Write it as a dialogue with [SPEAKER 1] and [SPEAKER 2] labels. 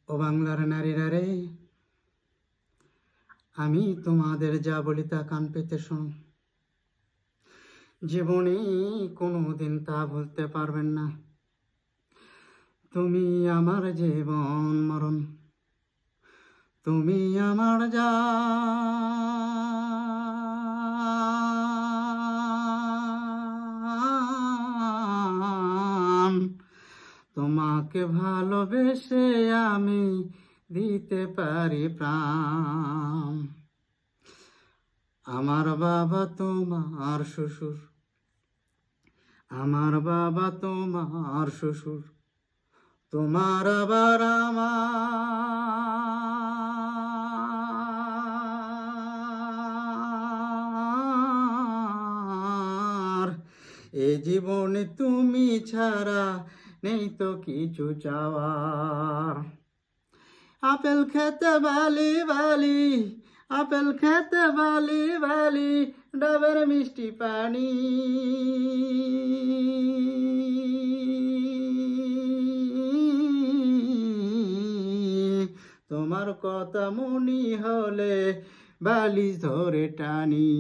[SPEAKER 1] ও বাংলার নারীরা রে, আমি তোমাদের যা বলি তা কান পেতে শোনো। জীবনে কোনোদিন তা ভুলতে পারবেন না। তুমি আমার জীবন মরণ, তুমি আমার জান। তোমাকে ভালোবেসে আমি দিতে পারি প্রাণ। আমার বাবা তোমার শ্বশুর, আমার বাবা তোমার শ্বশুর, তোমার আবার আমার। এ জীবনে তুমি ছাড়া নেই তো কিছু চাওয়ার। আপেল খেতে বালি বালি, আপেল খেতে বালি বালি, ডাবের মিষ্টি পানি। তোমার কথা মনি হলে বালি ধরে টানি।